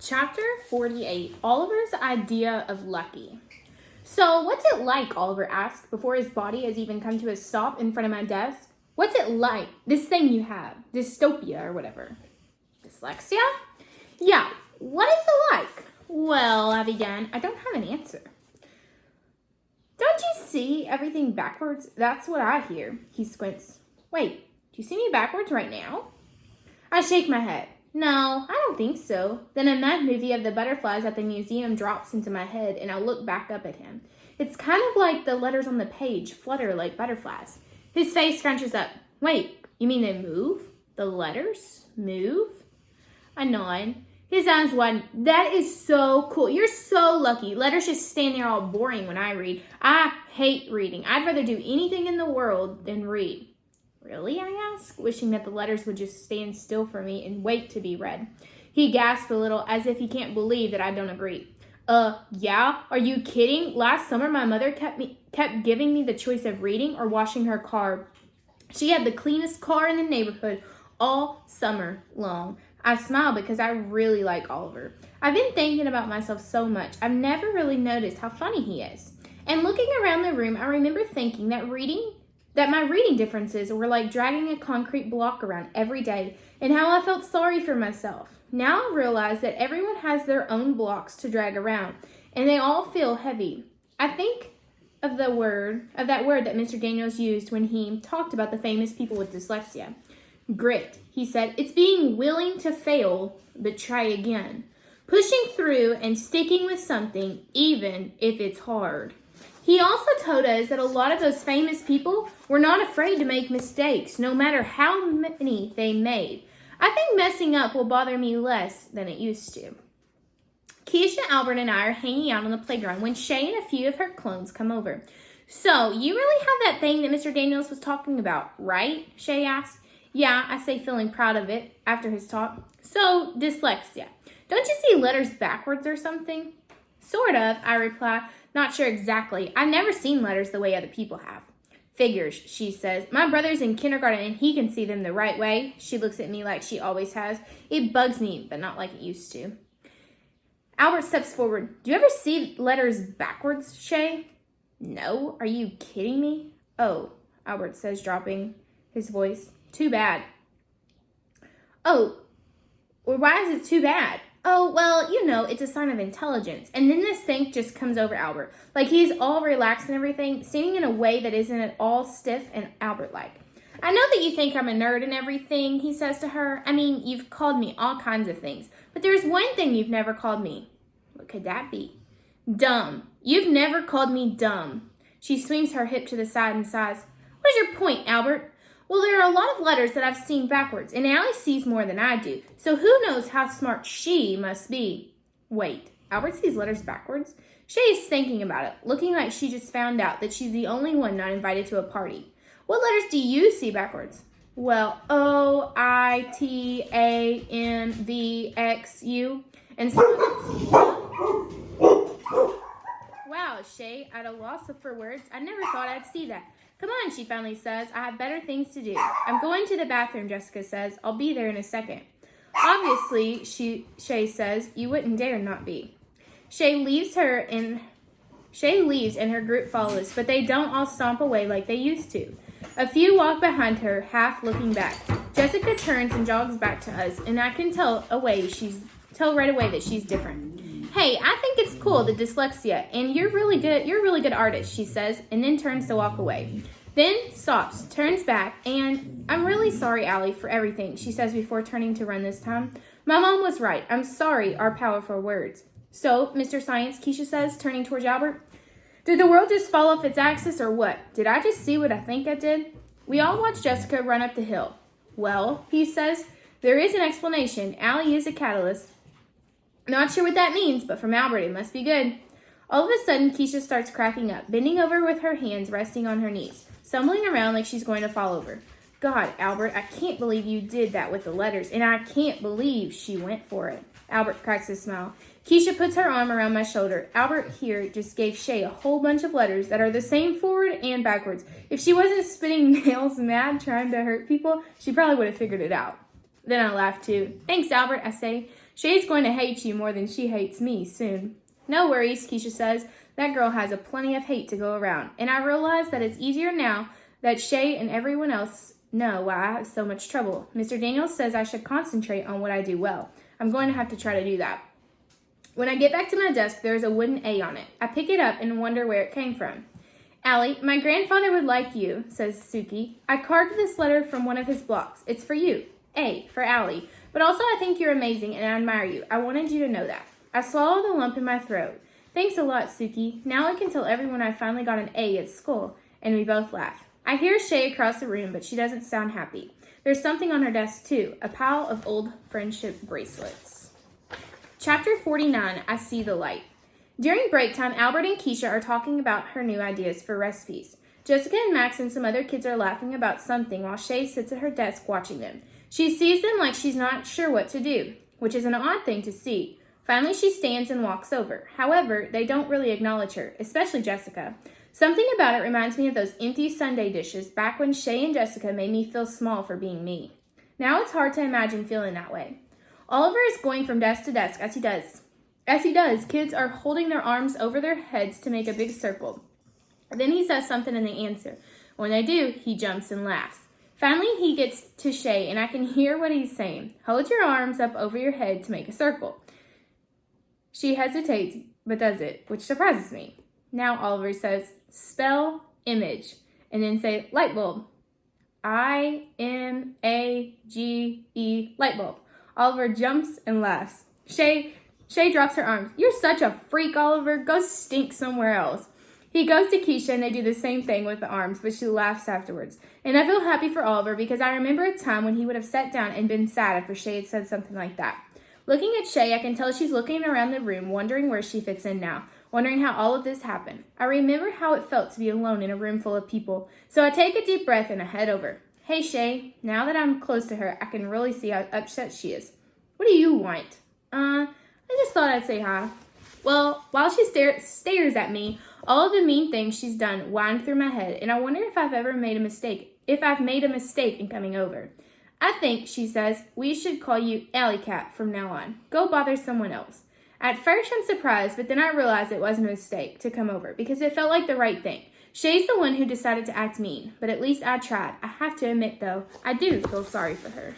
Chapter 48, Oliver's Idea of Lucky. So, what's it like, Oliver asked, before his body has even come to a stop in front of my desk. What's it like, this thing you have, dystopia or whatever? Dyslexia? Yeah, what is it like? Well, I began, I don't have an answer. Don't you see everything backwards? That's what I hear. He squints. Wait, do you see me backwards right now? I shake my head. No, I don't think so. Then a mad movie of the butterflies at the museum drops into my head, and I look back up at him. It's kind of like the letters on the page flutter like butterflies. His face scrunches up. Wait, you mean they move? The letters move? I nod. His eyes widen. That is so cool. You're so lucky. Letters just stand there all boring when I read. I hate reading. I'd rather do anything in the world than read. Really, I ask, wishing that the letters would just stand still for me and wait to be read. He gasped a little, as if he can't believe that I don't agree. Yeah? Are you kidding? Last summer, my mother kept giving me the choice of reading or washing her car. She had the cleanest car in the neighborhood all summer long. I smile because I really like Oliver. I've been thinking about myself so much, I've never really noticed how funny he is. And looking around the room, I remember thinking that my reading differences were like dragging a concrete block around every day, and how I felt sorry for myself. Now I realize that everyone has their own blocks to drag around, and they all feel heavy. I think of that word that Mr. Daniels used when he talked about the famous people with dyslexia. Grit, he said. It's being willing to fail, but try again. Pushing through and sticking with something, even if it's hard. He also told us that a lot of those famous people were not afraid to make mistakes, no matter how many they made. I think messing up will bother me less than it used to. Keisha, Albert, and I are hanging out on the playground when Shay and a few of her clones come over. So, you really have that thing that Mr. Daniels was talking about, right? Shay asked. Yeah, I say, feeling proud of it after his talk. So, dyslexia. Don't you see letters backwards or something? Sort of, I reply. Not sure exactly. I've never seen letters the way other people have. Figures, she says. My brother's in kindergarten and he can see them the right way. She looks at me like she always has. It bugs me, but not like it used to. Albert steps forward. Do you ever see letters backwards, Shay? No. Are you kidding me? Oh, Albert says, dropping his voice. Too bad. Oh, well, why is it too bad? Oh, well, it's a sign of intelligence. And then this thing just comes over Albert. Like he's all relaxed and everything, seeming in a way that isn't at all stiff and Albert-like. I know that you think I'm a nerd and everything, he says to her. I mean, you've called me all kinds of things. But there's one thing you've never called me. What could that be? Dumb. You've never called me dumb. She swings her hip to the side and sighs. What is your point, Albert? Well, there are a lot of letters that I've seen backwards, and Allie sees more than I do, so who knows how smart she must be. Wait, Albert sees letters backwards? Shay is thinking about it, looking like she just found out that she's the only one not invited to a party. What letters do you see backwards? Well, O, I, T, A, M, V, X, U, and Wow, Shay, at a loss for words. I never thought I'd see that. Come on, she finally says. I have better things to do. I'm going to the bathroom, Jessica says. I'll be there in a second. Obviously, Shay says, you wouldn't dare not be. Shay leaves and her group follows, but they don't all stomp away like they used to. A few walk behind her, half looking back. Jessica turns and jogs back to us, and I can tell right away that she's different. Hey, I think it's cool, the dyslexia, and you're a really good artist, she says, and then turns to walk away. Then stops, turns back, and I'm really sorry, Allie, for everything, she says before turning to run this time. My mom was right. I'm sorry, are powerful words. So, Mr. Science, Keisha says, turning towards Albert, did the world just fall off its axis or what? Did I just see what I think I did? We all watch Jessica run up the hill. Well, he says, there is an explanation. Allie is a catalyst. Not sure what that means, but from Albert, it must be good. All of a sudden, Keisha starts cracking up, bending over with her hands resting on her knees, stumbling around like she's going to fall over. God, Albert, I can't believe you did that with the letters, and I can't believe she went for it. Albert cracks a smile. Keisha puts her arm around my shoulder. Albert here just gave Shay a whole bunch of letters that are the same forward and backwards. If she wasn't spitting nails mad trying to hurt people, she probably would have figured it out. Then I laugh too. Thanks, Albert, I say. Shay's going to hate you more than she hates me soon. No worries, Keisha says. That girl has a plenty of hate to go around, and I realize that it's easier now that Shay and everyone else know why I have so much trouble. Mr. Daniels says I should concentrate on what I do well. I'm going to have to try to do that. When I get back to my desk, there is a wooden A on it. I pick it up and wonder where it came from. Allie, my grandfather would like you, says Suki. I carved this letter from one of his blocks. It's for you. A, for Allie. But also I think you're amazing and I admire you. I wanted you to know that. I swallow the lump in my throat. Thanks a lot, Suki. Now I can tell everyone I finally got an A at school. And we both laugh. I hear Shay across the room, but she doesn't sound happy. There's something on her desk, too. A pile of old friendship bracelets. Chapter 49, I See the Light. During break time, Albert and Keisha are talking about her new ideas for recipes. Jessica and Max and some other kids are laughing about something while Shay sits at her desk watching them. She sees them like she's not sure what to do, which is an odd thing to see. Finally, she stands and walks over. However, they don't really acknowledge her, especially Jessica. Something about it reminds me of those empty Sunday dishes back when Shay and Jessica made me feel small for being me. Now it's hard to imagine feeling that way. Oliver is going from desk to desk as he does. As he does, kids are holding their arms over their heads to make a big circle. Then he says something and they answer. When they do, he jumps and laughs. Finally, he gets to Shay and I can hear what he's saying. Hold your arms up over your head to make a circle. She hesitates, but does it, which surprises me. Now Oliver says, spell image, and then say light bulb. I-M-A-G-E, light bulb. Oliver jumps and laughs. Shay drops her arms. You're such a freak, Oliver. Go stink somewhere else. He goes to Keisha and they do the same thing with the arms, but she laughs afterwards. And I feel happy for Oliver because I remember a time when he would have sat down and been sad after Shay had said something like that. Looking at Shay, I can tell she's looking around the room, wondering where she fits in now, wondering how all of this happened. I remember how it felt to be alone in a room full of people, so I take a deep breath and I head over. Hey, Shay, now that I'm close to her, I can really see how upset she is. What do you want? I just thought I'd say hi. Well, while she stares at me, all of the mean things she's done wind through my head, and I wonder if I've made a mistake in coming over. I think, she says, we should call you Alley Cat from now on. Go bother someone else. At first, I'm surprised, but then I realized it wasn't a mistake to come over because it felt like the right thing. Shay's the one who decided to act mean, but at least I tried. I have to admit, though, I do feel sorry for her.